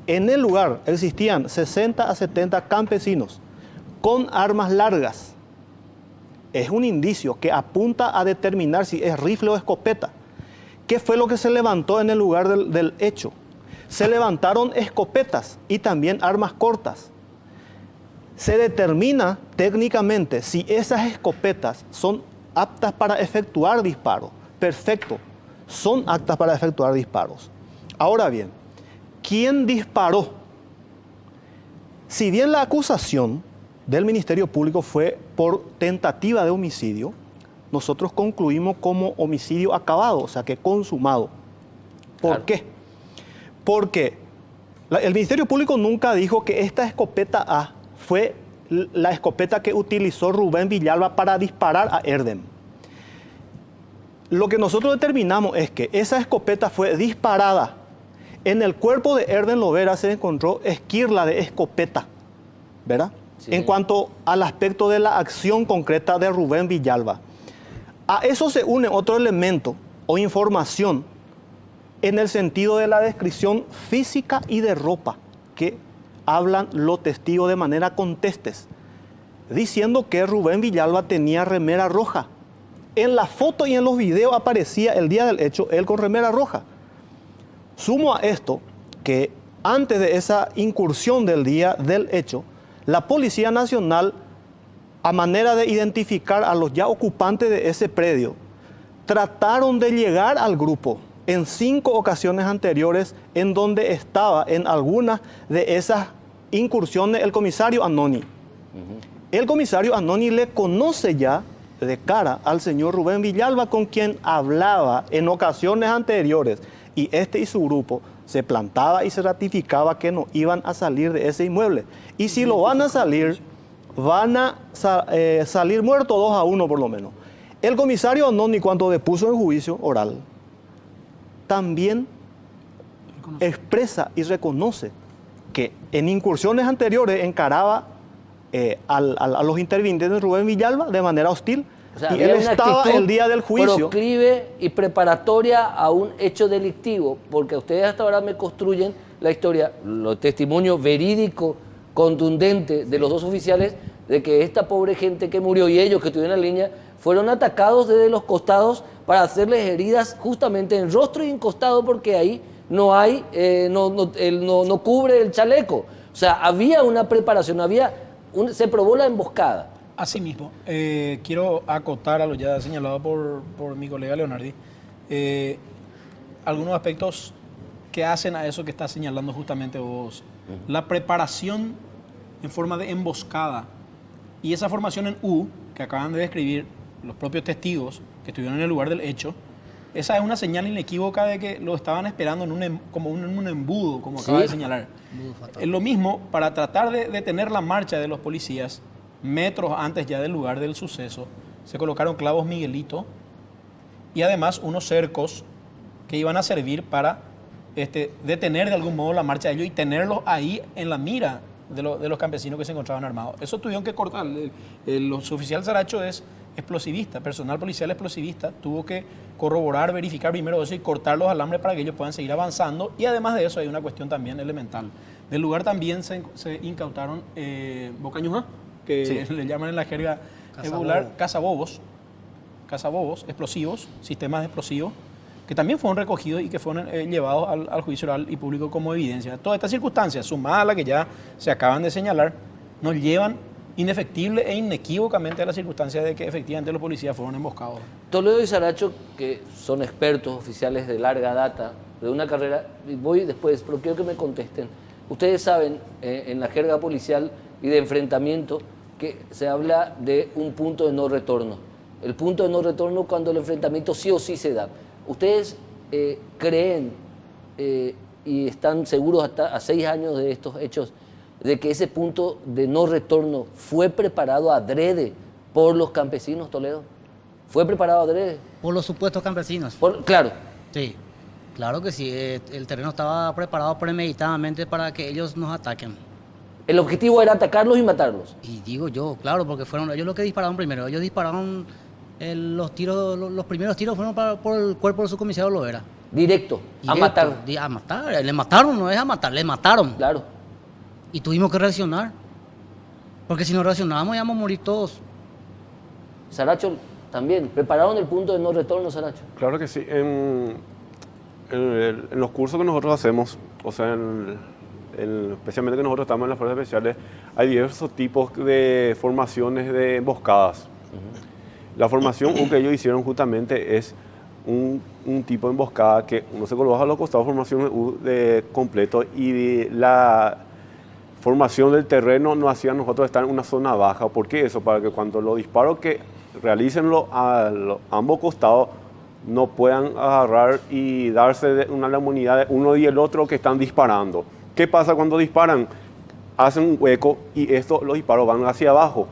en el lugar existían 60 a 70 campesinos con armas largas. Es un indicio que apunta a determinar si es rifle o escopeta. ¿Qué fue lo que se levantó en el lugar del hecho? Se levantaron escopetas y también armas cortas. Se determina técnicamente si esas escopetas son aptas para efectuar disparos. Perfecto, son aptas para efectuar disparos. Ahora bien, ¿quién disparó? Si bien la acusación del Ministerio Público fue por tentativa de homicidio, nosotros concluimos como homicidio acabado, o sea que consumado. ¿Por qué? Porque el Ministerio Público nunca dijo que esta escopeta A fue la escopeta que utilizó Rubén Villalba para disparar a Erdem. Lo que nosotros determinamos es que esa escopeta fue disparada. En el cuerpo de Erdem Lovera se encontró esquirla de escopeta, ¿verdad? Sí. En cuanto al aspecto de la acción concreta de Rubén Villalba. A eso se une otro elemento o información en el sentido de la descripción física y de ropa que hablan los testigos de manera contestes, diciendo que Rubén Villalba tenía remera roja. En la foto y en los videos aparecía el día del hecho él con remera roja. Sumo a esto que antes de esa incursión del día del hecho, la Policía Nacional, a manera de identificar a los ya ocupantes de ese predio, trataron de llegar al grupo en 5 ocasiones anteriores en donde estaba en algunas de esas incursiones el comisario Annoni. El comisario Annoni le conoce ya de cara al señor Rubén Villalba, con quien hablaba en ocasiones anteriores, y este y su grupo se plantaba y se ratificaba que no iban a salir de ese inmueble. Y si lo van a salir, van a salir muertos 2-1 por lo menos. El comisario Annoni, cuando depuso en juicio oral, también expresa y reconoce que en incursiones anteriores encaraba a los intervinientes de Rubén Villalba de manera hostil. O sea, y él estaba el día del juicio. Proclive y preparatoria a un hecho delictivo, porque ustedes hasta ahora me construyen la historia, los testimonios verídicos, contundentes de los dos oficiales, de que esta pobre gente que murió y ellos que estuvieron en la línea fueron atacados desde los costados para hacerles heridas justamente en rostro y en costado, porque ahí no hay, no cubre el chaleco. O sea, había una preparación, se probó la emboscada. Asimismo, quiero acotar a lo ya señalado por mi colega Leonardi, algunos aspectos que hacen a eso que estás señalando justamente vos. La preparación en forma de emboscada y esa formación en U, que acaban de describir los propios testigos que estuvieron en el lugar del hecho, esa es una señal inequívoca de que lo estaban esperando como en un embudo, como acaba de señalar. Es lo mismo para tratar de detener la marcha de los policías. Metros antes ya del lugar del suceso, se colocaron clavos Miguelito y además unos cercos que iban a servir para detener de algún modo la marcha de ellos y tenerlos ahí en la mira de los campesinos que se encontraban armados. Eso tuvieron que cortar. El suboficial Saracho es explosivista, personal policial explosivista, tuvo que corroborar, verificar primero eso y cortar los alambres para que ellos puedan seguir avanzando. Y además de eso hay una cuestión también elemental. Del lugar también se incautaron bocañuja, que le llaman en la jerga popular cazabobos, explosivos, sistemas explosivos, que también fueron recogidos y que fueron llevados al juicio oral y público como evidencia. Todas estas circunstancias, sumadas a las que ya se acaban de señalar, nos llevan indefectible e inequívocamente a la circunstancia de que efectivamente los policías fueron emboscados. Toledo y Saracho, que son expertos oficiales de larga data, de una carrera, voy después, pero quiero que me contesten. Ustedes saben, en la jerga policial y de enfrentamiento, que se habla de un punto de no retorno. El punto de no retorno cuando el enfrentamiento sí o sí se da. ¿Ustedes creen y están seguros hasta a 6 años de estos hechos de que ese punto de no retorno fue preparado adrede por los campesinos, Toledo? ¿Fue preparado adrede? Por los supuestos campesinos. Claro. Sí, claro que sí. El terreno estaba preparado premeditadamente para que ellos nos ataquen. El objetivo era atacarlos y matarlos. Y digo yo, claro, porque fueron ellos los que dispararon primero. Ellos dispararon los primeros tiros fueron por el cuerpo del subcomisario Lovera. Directo, a matar. A matar, le mataron, no es a matar, le mataron. Claro. Y tuvimos que reaccionar, porque si no reaccionábamos íbamos a morir todos. Saracho, también, ¿prepararon el punto de no retorno, Saracho? Claro que sí. En los cursos que nosotros hacemos, o sea, especialmente que nosotros estamos en las fuerzas especiales, hay diversos tipos de formaciones de emboscadas. La formación que ellos hicieron justamente es un tipo de emboscada que uno se coloca a los costados, formación de completo, y la formación del terreno nos hacía nosotros estar en una zona baja. ¿Por qué eso? Para que cuando los disparos que realicen a ambos costados no puedan agarrar y darse una lamunidad de uno y el otro que están disparando. ¿Qué pasa cuando disparan? Hacen un hueco y los disparos van hacia abajo.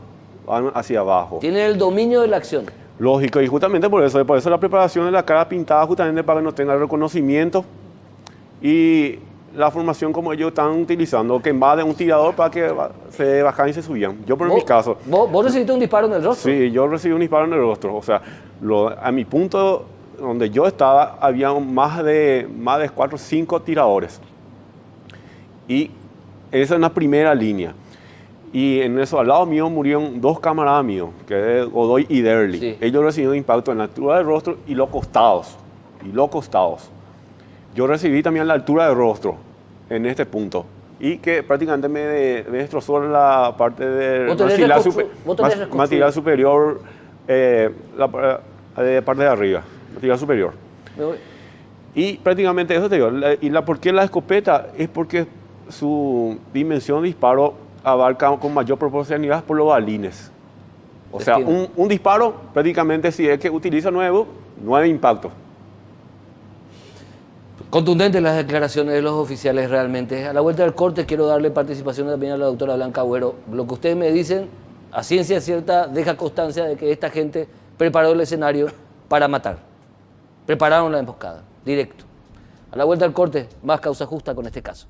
Tienen el dominio de la acción. Lógico, y justamente por eso la preparación de la cara pintada, justamente para que no tenga el reconocimiento, y la formación como ellos están utilizando, que va de un tirador para que se bajan y se subían. Yo por mi caso... ¿Vos recibiste un disparo en el rostro? Sí, yo recibí un disparo en el rostro. O sea, a mi punto donde yo estaba, había más de 4 o 5 tiradores. Y esa es una primera línea. Y en eso, al lado mío, murieron 2 camaradas míos, que es Godoy y Derli. Sí. Ellos recibieron impacto en la altura del rostro y los costados. Yo recibí también la altura del rostro, en este punto. Y que prácticamente me destrozó la parte del material superior, la parte de arriba, material superior. Y prácticamente eso te digo. ¿Por qué la escopeta? Es porque su dimensión de disparo abarca con mayor proporcionalidad por los balines. O sea, un disparo prácticamente, si es que utiliza 9 impactos. Contundentes las declaraciones de los oficiales realmente. A la vuelta del corte quiero darle participación también a la doctora Blanca Agüero. Lo que ustedes me dicen, a ciencia cierta, deja constancia de que esta gente preparó el escenario para matar. Prepararon la emboscada, directo. A la vuelta del corte, más causa justa con este caso.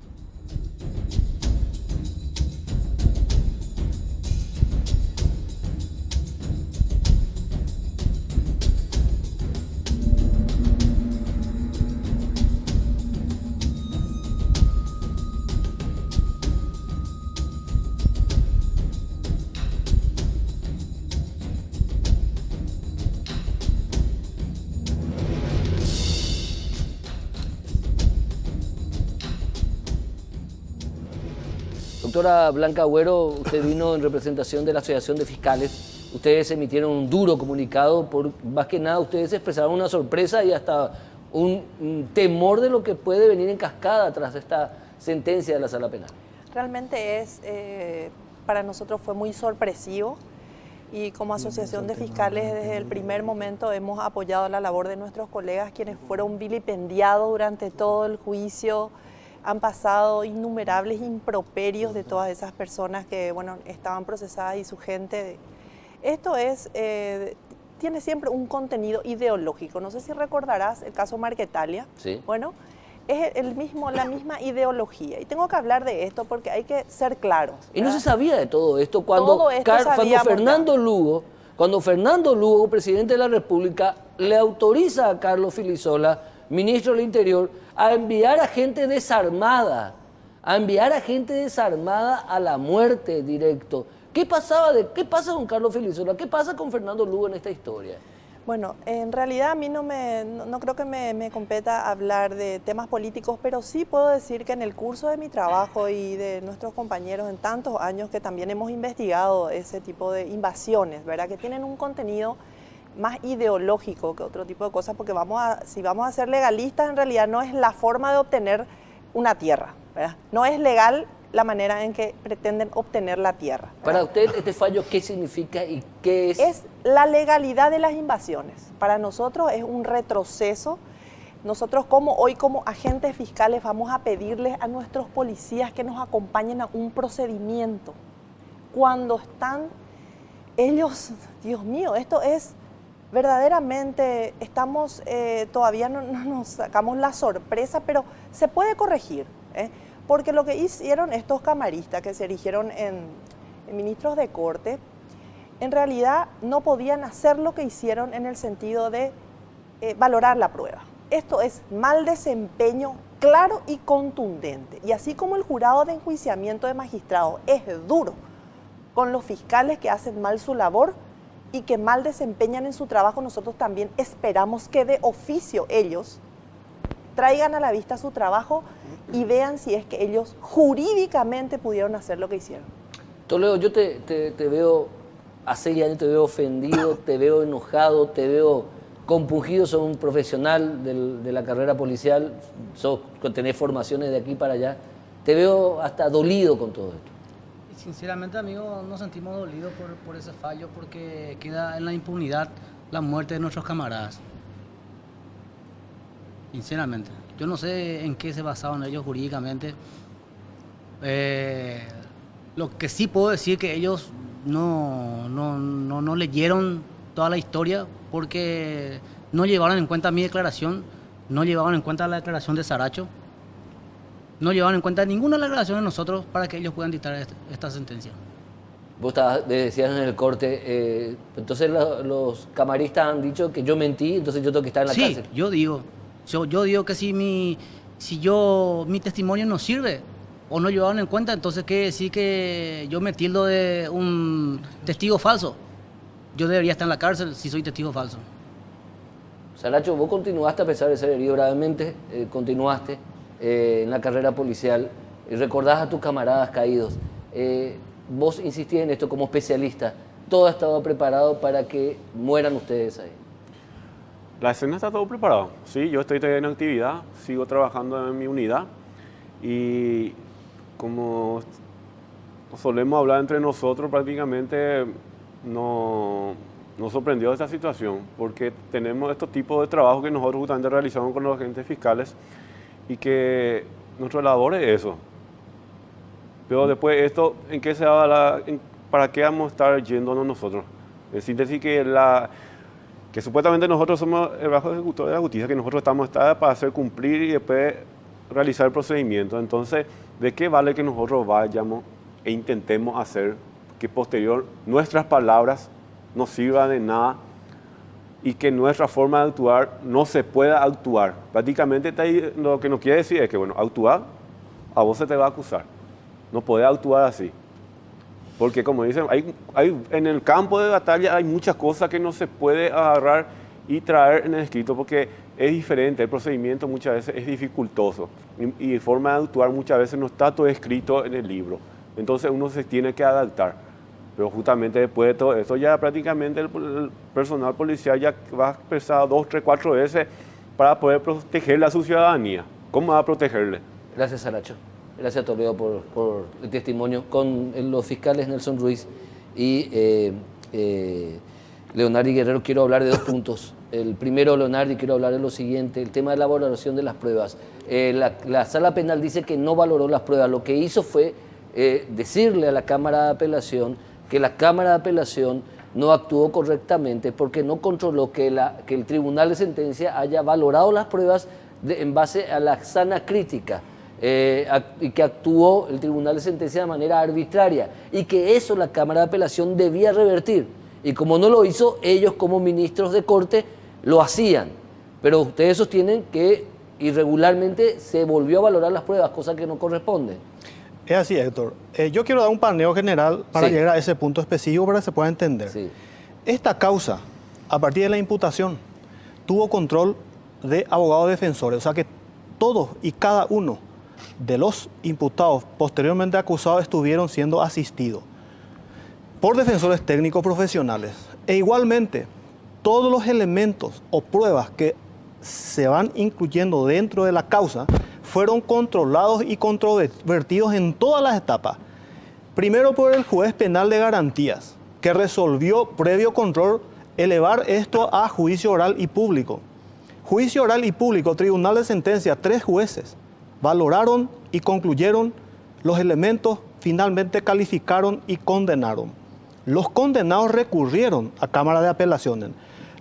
doctora Blanca Agüero, usted vino en representación de la Asociación de Fiscales. Ustedes emitieron un duro comunicado, más que nada ustedes expresaron una sorpresa y hasta un temor de lo que puede venir en cascada tras esta sentencia de la Sala Penal. Realmente para nosotros fue muy sorpresivo y como Asociación de Fiscales desde el primer momento hemos apoyado la labor de nuestros colegas quienes fueron vilipendiados durante todo el juicio. Han pasado innumerables improperios de todas esas personas que bueno, estaban procesadas y su gente. Esto tiene siempre un contenido ideológico. No sé si recordarás el caso Marquetalia. Sí. Bueno, es la misma ideología. Y tengo que hablar de esto porque hay que ser claros, ¿verdad? Y no se sabía de todo esto cuando Fernando Lugo, presidente de la República, le autoriza a Carlos Filisola, ministro del Interior, a enviar a gente desarmada, a la muerte directo. ¿Qué pasa con Carlos Filisola? ¿Qué pasa con Fernando Lugo en esta historia? Bueno, en realidad a mí no creo que me competa hablar de temas políticos, pero sí puedo decir que en el curso de mi trabajo y de nuestros compañeros en tantos años que también hemos investigado ese tipo de invasiones, ¿verdad? Que tienen un contenido más ideológico que otro tipo de cosas, porque si vamos a ser legalistas, en realidad no es la forma de obtener una tierra, ¿verdad? No es legal la manera en que pretenden obtener la tierra, ¿verdad? Para usted, este fallo, ¿qué significa y qué es? Es la legalidad de las invasiones. Para nosotros es un retroceso. Nosotros hoy como agentes fiscales vamos a pedirles a nuestros policías que nos acompañen a un procedimiento. Cuando están ellos, Dios mío, esto es verdaderamente, todavía no nos sacamos la sorpresa, pero se puede corregir, ¿eh? Porque lo que hicieron estos camaristas que se erigieron en ministros de corte, en realidad no podían hacer lo que hicieron en el sentido de valorar la prueba. Esto es mal desempeño claro y contundente. Y así como el jurado de enjuiciamiento de magistrados es duro con los fiscales que hacen mal su labor y que mal desempeñan en su trabajo, nosotros también esperamos que de oficio ellos traigan a la vista su trabajo y vean si es que ellos jurídicamente pudieron hacer lo que hicieron. Toledo, yo te veo hace años, te veo ofendido, te veo enojado, te veo compungido. Sos un profesional de la carrera policial, tenés formaciones de aquí para allá. Te veo hasta dolido con todo esto. Sinceramente, amigo, nos sentimos dolidos por ese fallo porque queda en la impunidad la muerte de nuestros camaradas. Sinceramente, yo no sé en qué se basaban ellos jurídicamente. Lo que sí puedo decir que ellos no leyeron toda la historia porque no llevaron en cuenta mi declaración, no llevaban en cuenta la declaración de Saracho, no llevaban en cuenta ninguna de las declaraciones de nosotros para que ellos puedan dictar esta sentencia. Vos decías en el corte, entonces los camaristas han dicho que yo mentí, entonces yo tengo que estar en la cárcel. Sí, yo digo que si mi testimonio no sirve o no llevaron en cuenta, entonces quiere decir que yo me tildo de un testigo falso. Yo debería estar en la cárcel si soy testigo falso. Saracho, vos continuaste a pesar de ser herido gravemente, continuaste en la carrera policial y recordás a tus camaradas caídos. Vos insistías en esto como especialista. Todo ha estado preparado para que mueran ustedes ahí. La escena está todo preparado. Sí, yo estoy todavía en actividad, sigo trabajando en mi unidad y como solemos hablar entre nosotros, prácticamente nos sorprendió esta situación porque tenemos estos tipos de trabajo que nosotros justamente realizamos con los agentes fiscales y que nuestra labor es eso. Pero después esto, ¿en qué se va para qué vamos a estar yéndonos nosotros? En síntesis que supuestamente nosotros somos el brazo ejecutor de la justicia, que nosotros estamos para hacer cumplir y después realizar el procedimiento. Entonces, ¿de qué vale que nosotros vayamos e intentemos hacer que posterior nuestras palabras no sirvan de nada y que nuestra forma de actuar no se pueda actuar? Prácticamente lo que nos quiere decir es que, bueno, actuar, a vos se te va a acusar. No podés actuar así. Porque como dicen, en el campo de batalla hay muchas cosas que no se puede agarrar y traer en el escrito porque es diferente, el procedimiento muchas veces es dificultoso y la forma de actuar muchas veces no está todo escrito en el libro. Entonces uno se tiene que adaptar. Pero justamente después de todo eso, ya prácticamente el personal policial ya va a expresar 2, 3, 4 veces para poder protegerle a su ciudadanía. ¿Cómo va a protegerle? Gracias, Saracho. Gracias, Toledo, por el testimonio. Con los fiscales Nelson Ruiz y Leonardi Guerrero quiero hablar de 2 puntos. El primero, Leonardi, quiero hablar de lo siguiente, el tema de la valoración de las pruebas. La sala penal dice que no valoró las pruebas. Lo que hizo fue decirle a la Cámara de Apelación que la Cámara de Apelación no actuó correctamente porque no controló que el Tribunal de Sentencia haya valorado las pruebas en base a la sana crítica y que actuó el Tribunal de Sentencia de manera arbitraria y que eso la Cámara de Apelación debía revertir. Y como no lo hizo, ellos como ministros de Corte lo hacían. Pero ustedes sostienen que irregularmente se volvió a valorar las pruebas, cosa que no corresponde. Es así, Héctor. Yo quiero dar un paneo general para llegar a ese punto específico para que se pueda entender. Sí. Esta causa, a partir de la imputación, tuvo control de abogados defensores. O sea que todos y cada uno de los imputados posteriormente acusados estuvieron siendo asistidos por defensores técnicos profesionales. E igualmente, todos los elementos o pruebas que se van incluyendo dentro de la causa fueron controlados y controvertidos en todas las etapas. Primero por el juez penal de garantías, que resolvió previo control elevar esto a juicio oral y público. Juicio oral y público, Tribunal de Sentencia, 3 jueces valoraron y concluyeron los elementos, finalmente calificaron y condenaron. Los condenados recurrieron a Cámara de Apelaciones.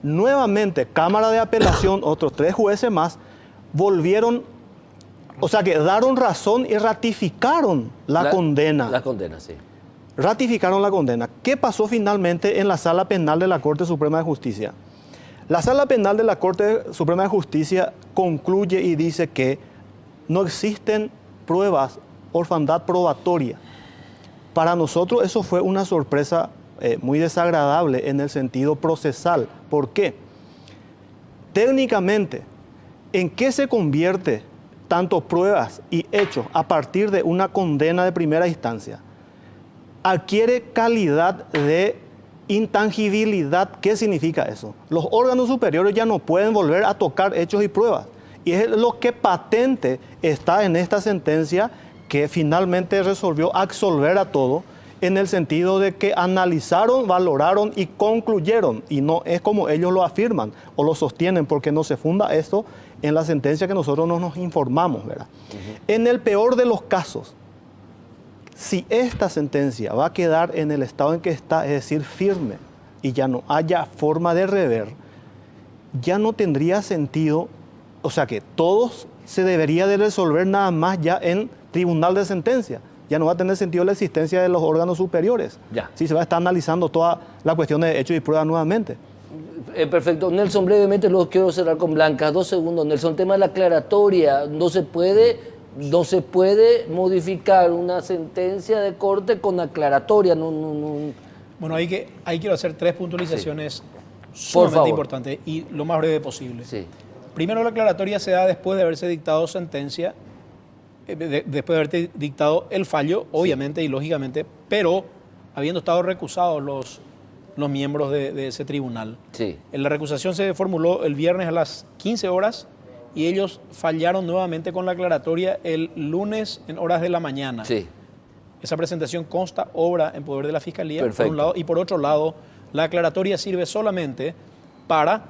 Nuevamente, Cámara de Apelación, otros 3 jueces más, volvieron, o sea que daron razón y ratificaron la condena. La condena, sí. Ratificaron la condena. ¿Qué pasó finalmente en la Sala Penal de la Corte Suprema de Justicia? La Sala Penal de la Corte Suprema de Justicia concluye y dice que no existen pruebas, orfandad probatoria. Para nosotros eso fue una sorpresa muy desagradable en el sentido procesal. ¿Por qué? Técnicamente, ¿en qué se convierte tanto pruebas y hechos a partir de una condena de primera instancia? Adquiere calidad de intangibilidad. ¿Qué significa eso? Los órganos superiores ya no pueden volver a tocar hechos y pruebas. Y es lo que patente está en esta sentencia que finalmente resolvió absolver a todo, en el sentido de que analizaron, valoraron y concluyeron. Y no es como ellos lo afirman o lo sostienen, porque no se funda esto en la sentencia que nosotros no nos informamos, ¿verdad? En el peor de los casos, si esta sentencia va a quedar en el estado en que está, es decir, firme, y ya no haya forma de rever, ya no tendría sentido, o sea que todos se debería de resolver nada más ya en Tribunal de Sentencia. Ya no va a tener sentido la existencia de los órganos superiores. Ya. Sí, se va a estar analizando toda la cuestión de hechos y pruebas nuevamente. Perfecto. Nelson, brevemente luego quiero cerrar con Blanca. 2 segundos. Nelson, tema de la aclaratoria. No se puede modificar una sentencia de corte con aclaratoria. Bueno, ahí quiero hacer 3 puntualizaciones Sí. sumamente importantes y lo más breve posible. Sí. Primero, la aclaratoria se da después de haberse dictado sentencia, después de haberse dictado el fallo, obviamente y lógicamente, pero habiendo estado recusados los miembros de ese tribunal. Sí. La recusación se formuló el viernes a las 15 horas y ellos fallaron nuevamente con la aclaratoria el lunes en horas de la mañana. Sí. Esa presentación consta obra en poder de la Fiscalía, Perfecto. por un lado, y por otro lado, la aclaratoria sirve solamente para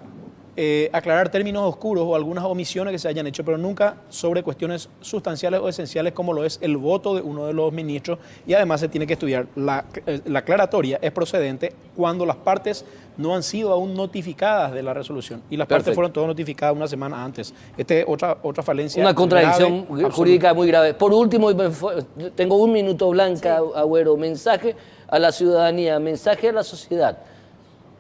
aclarar términos oscuros o algunas omisiones que se hayan hecho, pero nunca sobre cuestiones sustanciales o esenciales como lo es el voto de uno de los ministros, y además se tiene que estudiar. La aclaratoria es procedente cuando las partes no han sido aún notificadas de la resolución, y las partes fueron todas notificadas una semana antes. Esta es otra falencia. Una contradicción grave, jurídica muy grave. Por último, tengo 1 minuto, Blanca, sí. Agüero, mensaje a la ciudadanía, mensaje a la sociedad,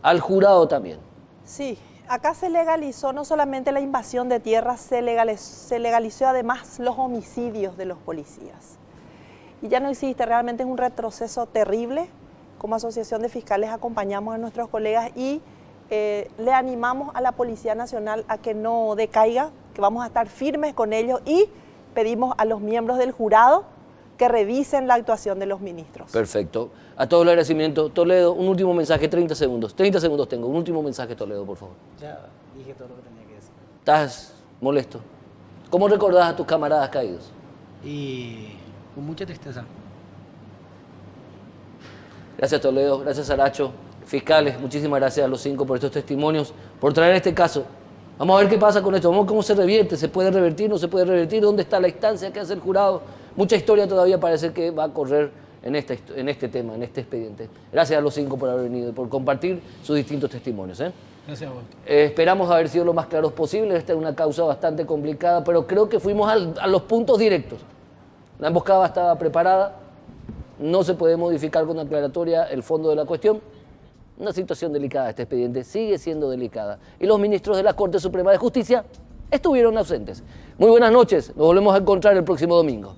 al jurado también. Sí. Acá se legalizó no solamente la invasión de tierras, se legalizó además los homicidios de los policías. Y ya no existe, realmente es un retroceso terrible. Como Asociación de Fiscales acompañamos a nuestros colegas y le animamos a la Policía Nacional a que no decaiga, que vamos a estar firmes con ellos y pedimos a los miembros del jurado que revisen la actuación de los ministros. Perfecto. A todo el agradecimiento. Toledo, un último mensaje, 30 segundos. 30 segundos tengo. Un último mensaje, Toledo, por favor. Ya dije todo lo que tenía que decir. ¿Estás molesto? ¿Cómo recordás a tus camaradas caídos? Y con mucha tristeza. Gracias, Toledo. Gracias, Aracho. Fiscales, muchísimas gracias a los 5 por estos testimonios, por traer este caso. Vamos a ver qué pasa con esto, vamos a ver cómo se revierte, se puede revertir, no se puede revertir, dónde está la instancia que hace el jurado. Mucha historia todavía parece que va a correr en este tema, en este expediente. Gracias a los 5 por haber venido y por compartir sus distintos testimonios. Gracias a vos. Esperamos haber sido lo más claros posible. Esta es una causa bastante complicada, pero creo que fuimos a los puntos directos. La emboscada estaba preparada, no se puede modificar con aclaratoria el fondo de la cuestión. Una situación delicada, este expediente sigue siendo delicada. Y los ministros de la Corte Suprema de Justicia estuvieron ausentes. Muy buenas noches, nos volvemos a encontrar el próximo domingo.